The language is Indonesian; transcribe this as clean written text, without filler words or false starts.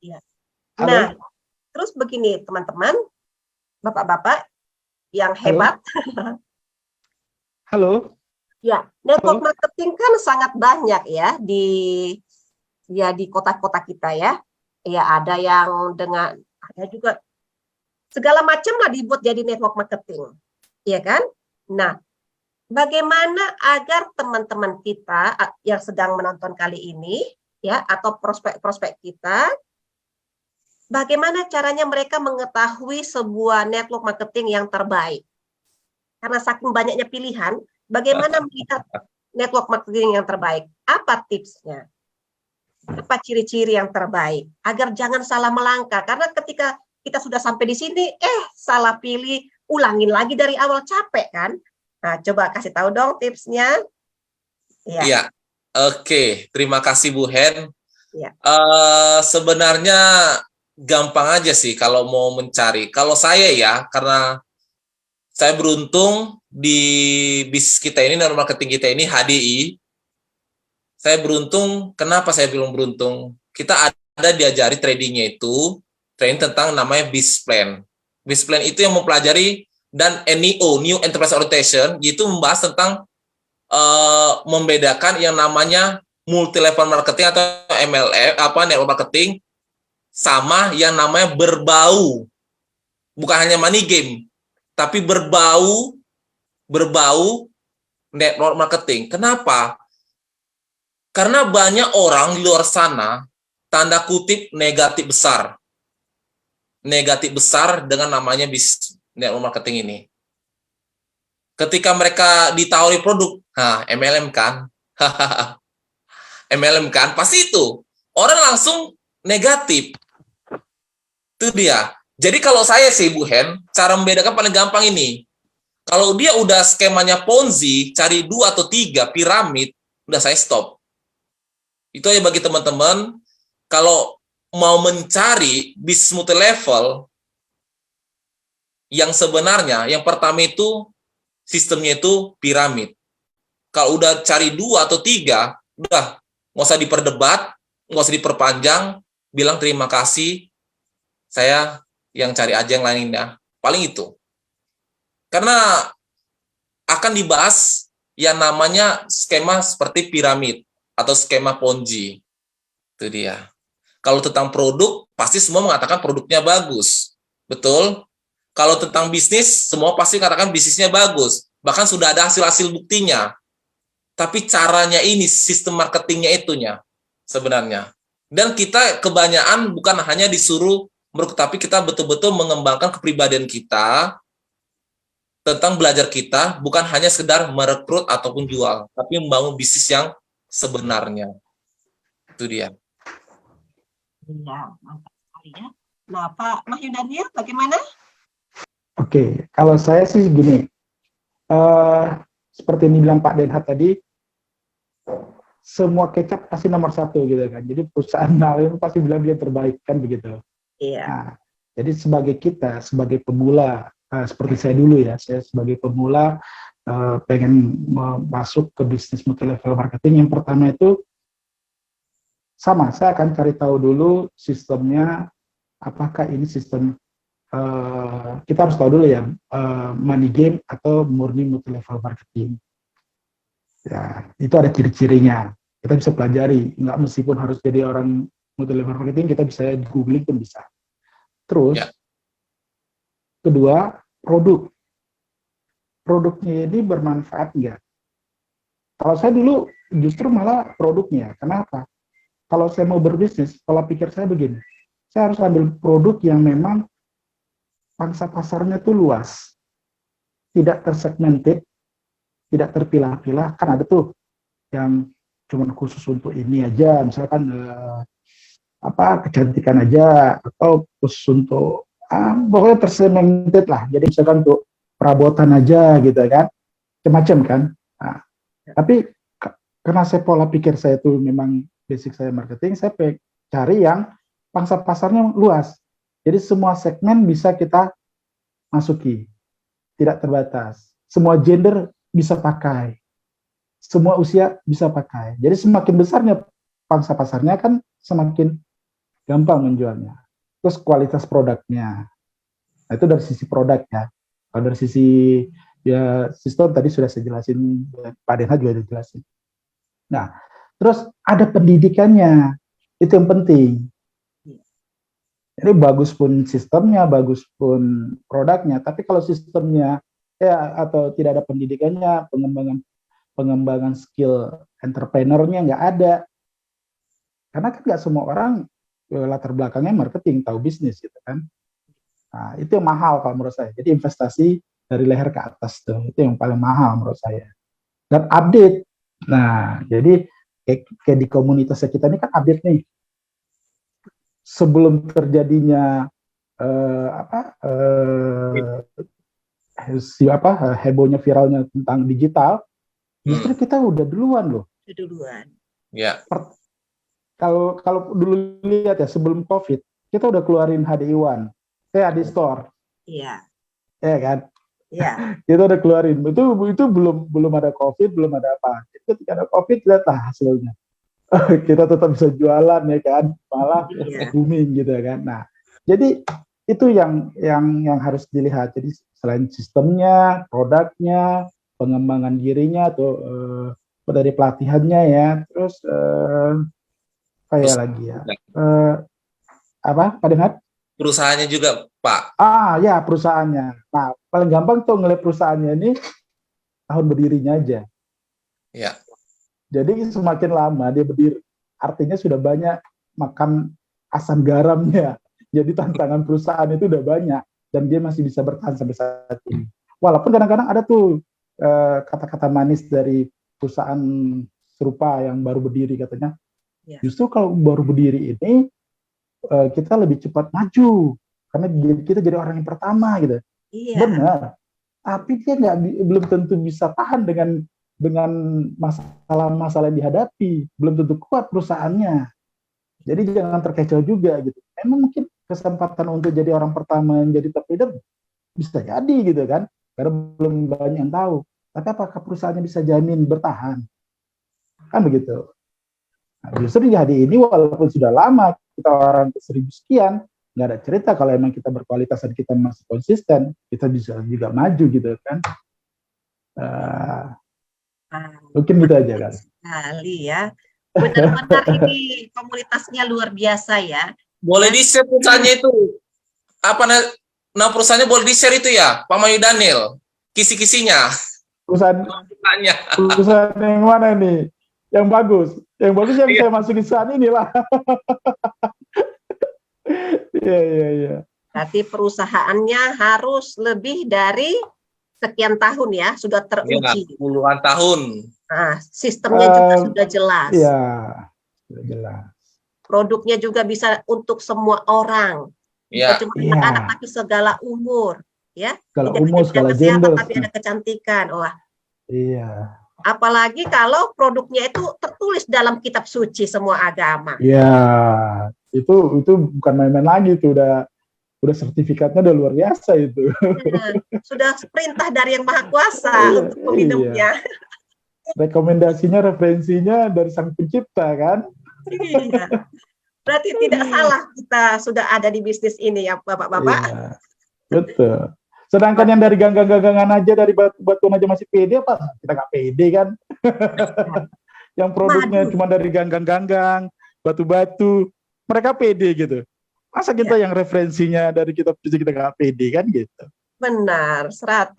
Ya. Halo. Nah, terus begini teman-teman, bapak-bapak yang hebat. Halo. Ya, network marketing kan sangat banyak ya di kota-kota kita ya. Ya, ada yang ada juga segala macam lah dibuat jadi network marketing. Iya kan? Nah, bagaimana agar teman-teman kita yang sedang menonton kali ini ya atau prospek-prospek kita, bagaimana caranya mereka mengetahui sebuah network marketing yang terbaik? Karena saking banyaknya pilihan, bagaimana melihat network marketing yang terbaik? Apa tipsnya? Apa ciri-ciri yang terbaik? Agar jangan salah melangkah. Karena ketika kita sudah sampai di sini, salah pilih, ulangin lagi dari awal, capek kan? Nah, coba kasih tahu dong tipsnya. Iya, oke. Terima kasih Bu Hen. Ya. Sebenarnya gampang aja sih kalau mau mencari. Kalau saya ya, karena saya beruntung di bisnis kita ini, network marketing kita ini HDI. Saya beruntung, kenapa saya bilang beruntung? Kita ada diajari tradingnya itu, trading tentang namanya business plan. Business plan itu yang mempelajari, dan NEO, New Enterprise Orientation, itu membahas tentang membedakan yang namanya multi level marketing atau MLM, network marketing, sama yang namanya berbau, bukan hanya money game, tapi berbau network marketing. Kenapa? Karena banyak orang di luar sana, tanda kutip negatif besar dengan namanya bisnis network marketing ini. Ketika mereka ditawari produk, MLM kan, MLM kan, pasti itu orang langsung negatif. Itu dia. Jadi kalau saya sih Bu Hen, cara membedakan paling gampang ini. Kalau dia udah skemanya Ponzi, cari 2 atau 3 piramid, udah saya stop. Itu aja bagi teman-teman. Kalau mau mencari bisnis multi level, yang sebenarnya, yang pertama itu sistemnya itu piramid. Kalau udah cari 2 atau 3, udah nggak usah diperdebat, nggak usah diperpanjang, bilang terima kasih, saya yang cari aja yang lainnya. Paling itu. Karena akan dibahas yang namanya skema seperti piramid atau skema Ponzi. Itu dia. Kalau tentang produk, pasti semua mengatakan produknya bagus. Betul? Kalau tentang bisnis, semua pasti katakan bisnisnya bagus. Bahkan sudah ada hasil-hasil buktinya. Tapi caranya ini, sistem marketingnya itunya sebenarnya. Dan kita kebanyakan bukan hanya disuruh, tapi kita betul-betul mengembangkan kepribadian kita, tentang belajar kita, bukan hanya sekedar merekrut ataupun jual, tapi membangun bisnis yang sebenarnya. Itu dia. Iya, mantap sekali ya. Nah, Pak Mahyudania, bagaimana? Oke, kalau saya sih gini, seperti yang dibilang Pak Denhat tadi, semua kecap pasti nomor 1 gitu kan. Jadi perusahaan lain pasti bilang dia terbaik kan begitu. Iya. Nah, jadi sebagai kita, sebagai pemula, seperti saya dulu ya, saya sebagai pemula pengen masuk ke bisnis multi level marketing, yang pertama itu sama, saya akan cari tahu dulu sistemnya, apakah ini sistem kita harus tahu dulu ya, money game atau murni multi level marketing. Ya, itu ada ciri-cirinya. Kita bisa pelajari, nggak meskipun harus jadi orang multi level marketing, kita bisa googling pun bisa. Terus, kedua, produknya ini bermanfaat nggak? Kalau saya dulu justru malah produknya. Kenapa? Kalau saya mau berbisnis, pola pikir saya begini, saya harus ambil produk yang memang pangsa pasarnya itu luas, tidak tersegmented, tidak terpilah-pilah. Kan ada tuh yang cuma khusus untuk ini aja, misalkan kecantikan aja, atau khusus untuk pokoknya tersegmented lah. Jadi misalkan untuk perabotan aja gitu kan, macam-macam kan. Nah, tapi karena saya pola pikir saya itu memang basic saya marketing, saya cari yang pangsa pasarnya luas. Jadi semua segmen bisa kita masuki, tidak terbatas. Semua gender bisa pakai, semua usia bisa pakai. Jadi semakin besarnya pangsa pasarnya kan semakin gampang menjualnya. Terus kualitas produknya. Nah, itu dari sisi produk ya. Kalau dari sisi ya sistem tadi sudah saya jelasin, Pak Denha juga sudah jelasin. Nah, terus ada pendidikannya, itu yang penting. Jadi bagus pun sistemnya, bagus pun produknya, tapi kalau sistemnya ya atau tidak ada pendidikannya, pengembangan skill entrepreneurnya nggak ada, karena kan nggak semua orang latar belakangnya marketing, tahu bisnis gitu kan. Nah, itu yang mahal kalau menurut saya. Jadi investasi dari leher ke atas tuh, itu yang paling mahal menurut saya. Dan update. Nah, jadi kayak di komunitas kita ini kan update nih. Sebelum terjadinya hebohnya viralnya tentang digital, justru kita udah duluan loh. Duluan. Ya. Kalau dulu lihat ya sebelum COVID, kita udah keluarin HDI1. HD Store. Iya. Ya kan? Iya. Kita udah keluarin. Itu belum ada COVID, belum ada apa. Ketika ada COVID, lihat hasilnya. Kita tetap bisa jualan ya kan, malah booming gitu kan. Nah, jadi itu yang harus dilihat. Jadi selain sistemnya, produknya, pengembangan dirinya atau dari pelatihannya ya, terus apa ya lagi ya? Apa? Pak Denhat? Perusahaannya juga, Pak. Ya perusahaannya. Nah, paling gampang tuh ngeliat perusahaannya ini tahun berdirinya aja. Ya. Jadi semakin lama dia berdiri, artinya sudah banyak makan asam garamnya. Jadi tantangan perusahaan itu udah banyak dan dia masih bisa bertahan sampai saat ini. Walaupun kadang-kadang ada tuh kata-kata manis dari perusahaan serupa yang baru berdiri katanya. Justru kalau baru berdiri ini kita lebih cepat maju karena kita jadi orang yang pertama gitu. Iya. Benar. Tapi dia belum tentu bisa tahan dengan masalah-masalah yang dihadapi, belum tentu kuat perusahaannya. Jadi jangan terkecoh juga gitu. Memang mungkin kesempatan untuk jadi orang pertama yang jadi top leader bisa jadi gitu kan, karena belum banyak yang tahu. Tapi apakah perusahaannya bisa jamin bertahan? Kan begitu. Nah, justru di hari ini walaupun sudah lama kita orang ke 1000 sekian, nggak ada cerita kalau emang kita berkualitas dan kita masih konsisten, kita bisa juga maju gitu kan. Mungkin gitu aja kan. Sekali ya. Benar-benar ini komunitasnya luar biasa ya. Boleh di-share perusahaannya itu. Apa nama perusahaannya boleh di-share itu ya, Pak Mayu Daniel. Kisi-kisinya. Perusahaan yang mana nih? Yang bagus. Yang bagus yang saya masukin saat inilah. Iya. Berarti perusahaannya harus lebih dari sekian tahun ya, sudah teruji. Puluhan tahun. Nah, sistemnya juga sudah jelas. Iya, sudah jelas. Produknya juga bisa untuk semua orang. Bukan cuma anak-anak, tapi segala umur. Ya. Segala umur, segala gender. Tapi ada kecantikan. Wah. Iya. Apalagi kalau produknya itu tertulis dalam kitab suci semua agama. Iya, itu bukan main-main lagi, itu udah sertifikatnya udah luar biasa itu. Sudah perintah dari Yang Maha Kuasa untuk meminumnya. Rekomendasinya, referensinya dari Sang Pencipta kan? Iya. Berarti tidak salah kita sudah ada di bisnis ini ya Bapak-bapak. Iya, betul. Sedangkan yang dari ganggang-ganggangan aja, dari batu-batuan aja masih pede, apa? Kita nggak pede kan? Yang produknya cuma dari ganggang-ganggang, batu-batu, mereka pede gitu. Masa kita yang referensinya dari kitab suci kita nggak pede kan gitu? Benar, 100.